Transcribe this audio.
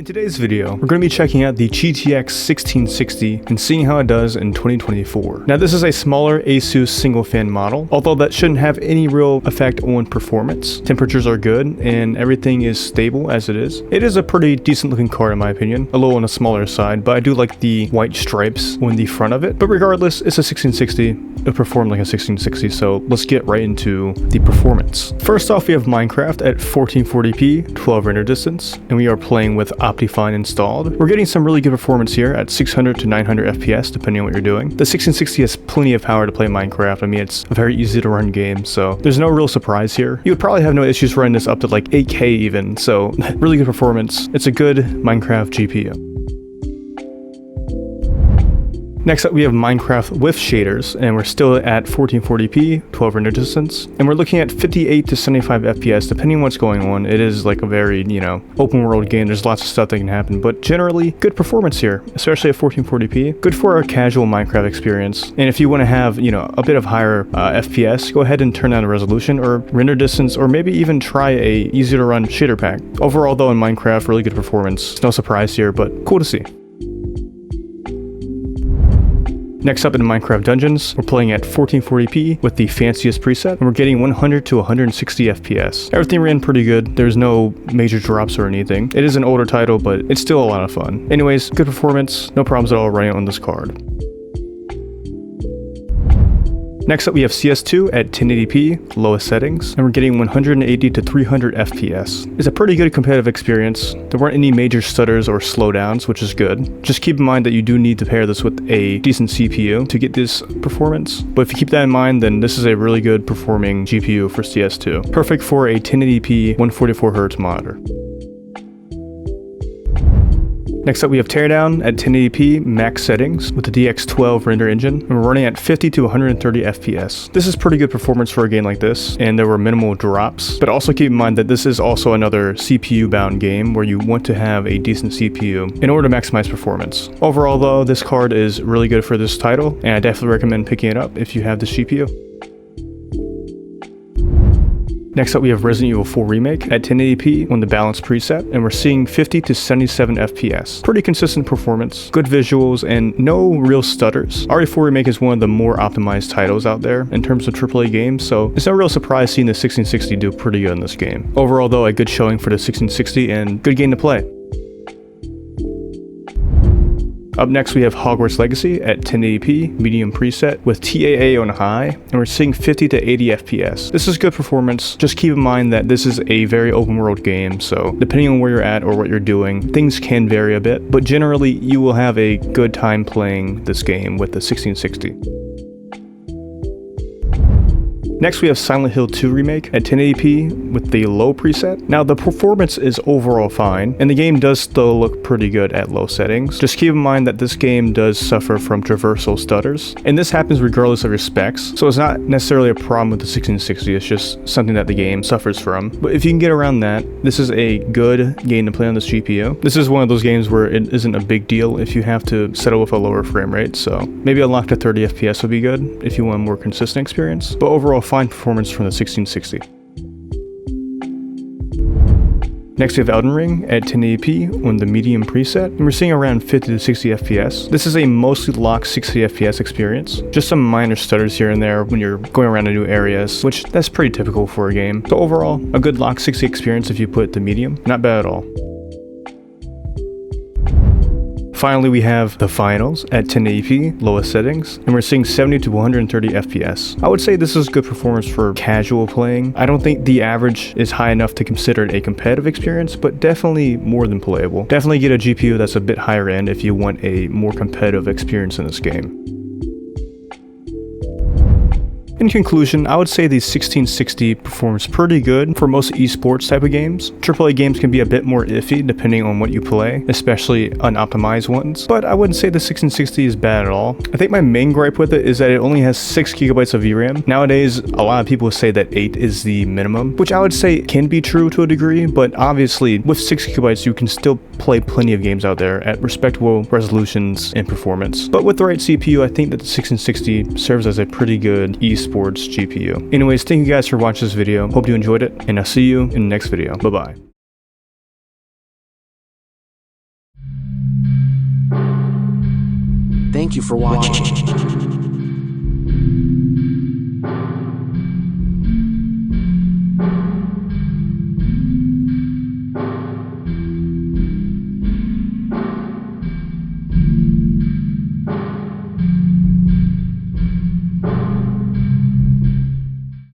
In today's video, we're going to be checking out the GTX 1660 and seeing how it does in 2024. Now this is a smaller ASUS single fan model, although that shouldn't have any real effect on performance. Temperatures are good and everything is stable as it is. It is a pretty decent looking card in my opinion, a little on the smaller side, but I do like the white stripes on the front of it. But regardless, it's a 1660. It performed like a 1660, so let's get right into the performance. First off, we have Minecraft at 1440p, 12 render distance, and we are playing with Optifine installed. We're getting some really good performance here at 600 to 900 FPS depending on what you're doing. The 1660 has plenty of power to play Minecraft. I mean, it's a very easy to run game, so there's no real surprise here. You would probably have no issues running this up to like 8K even, so really good performance. It's a good Minecraft GPU. Next up, we have Minecraft with shaders, and we're still at 1440p, 12 render distance, and we're looking at 58 to 75 FPS depending on what's going on. It is like a very, open world game. There's lots of stuff that can happen, but generally good performance here, especially at 1440p. Good for a casual Minecraft experience. And if you want to have, a bit of higher FPS, go ahead and turn down the resolution or render distance, or maybe even try a easy to run shader pack. Overall though, in Minecraft, really good performance. No surprise here, but cool to see. Next up in Minecraft Dungeons, we're playing at 1440p with the fanciest preset, and we're getting 100 to 160 FPS. Everything ran pretty good. There's no major drops or anything. It is an older title, but it's still a lot of fun. Anyways, good performance, no problems at all running on this card. Next up, we have CS2 at 1080p, lowest settings, and we're getting 180 to 300 FPS. It's a pretty good competitive experience. There weren't any major stutters or slowdowns, which is good. Just keep in mind that you do need to pair this with a decent CPU to get this performance. But if you keep that in mind, then this is a really good performing GPU for CS2. Perfect for a 1080p 144Hz monitor. Next up, we have Teardown at 1080p max settings with the DX12 render engine, and we're running at 50 to 130 FPS. This is pretty good performance for a game like this, and there were minimal drops, but also keep in mind that this is also another CPU-bound game where you want to have a decent CPU in order to maximize performance. Overall though, this card is really good for this title, and I definitely recommend picking it up if you have this GPU. Next up, we have Resident Evil 4 Remake at 1080p on the balanced preset, and we're seeing 50 to 77 FPS. Pretty consistent performance, good visuals, and no real stutters. RE4 Remake is one of the more optimized titles out there in terms of AAA games, so it's no real surprise seeing the 1660 do pretty good in this game. Overall though, a good showing for the 1660 and good game to play. Up next, we have Hogwarts Legacy at 1080p, medium preset, with TAA on high, and we're seeing 50 to 80 FPS. This is good performance. Just keep in mind that this is a very open world game, so depending on where you're at or what you're doing, things can vary a bit, but generally you will have a good time playing this game with the 1660. Next, we have Silent Hill 2 Remake at 1080p with the low preset. Now, the performance is overall fine, and the game does still look pretty good at low settings. Just keep in mind that this game does suffer from traversal stutters, and this happens regardless of your specs, so it's not necessarily a problem with the 1660, it's just something that the game suffers from. But if you can get around that, this is a good game to play on this GPU. This is one of those games where it isn't a big deal if you have to settle with a lower frame rate, so maybe a lock to 30 FPS would be good if you want a more consistent experience, but overall fine performance from the 1660. Next, we have Elden Ring at 1080p on the medium preset, and we're seeing around 50 to 60 FPS. This is a mostly locked 60 FPS experience. Just some minor stutters here and there when you're going around to new areas, which that's pretty typical for a game. So overall, a good locked 60 experience if you put it to medium. Not bad at all. Finally, we have the finals at 1080p, lowest settings, and we're seeing 70 to 130 FPS. I would say this is good performance for casual playing. I don't think the average is high enough to consider it a competitive experience, but definitely more than playable. Definitely get a GPU that's a bit higher end if you want a more competitive experience in this game. In conclusion, I would say the 1660 performs pretty good for most esports type of games. AAA games can be a bit more iffy depending on what you play, especially unoptimized ones, but I wouldn't say the 1660 is bad at all. I think my main gripe with it is that it only has 6 GB of VRAM. Nowadays, a lot of people say that 8 is the minimum, which I would say can be true to a degree, but obviously with 6 GB you can still play plenty of games out there at respectable resolutions and performance. But with the right CPU, I think that the 1660 serves as a pretty good esports GPU. Anyways, thank you guys for watching this video. Hope you enjoyed it, and I'll see you in the next video. Bye bye. Thank you for watching.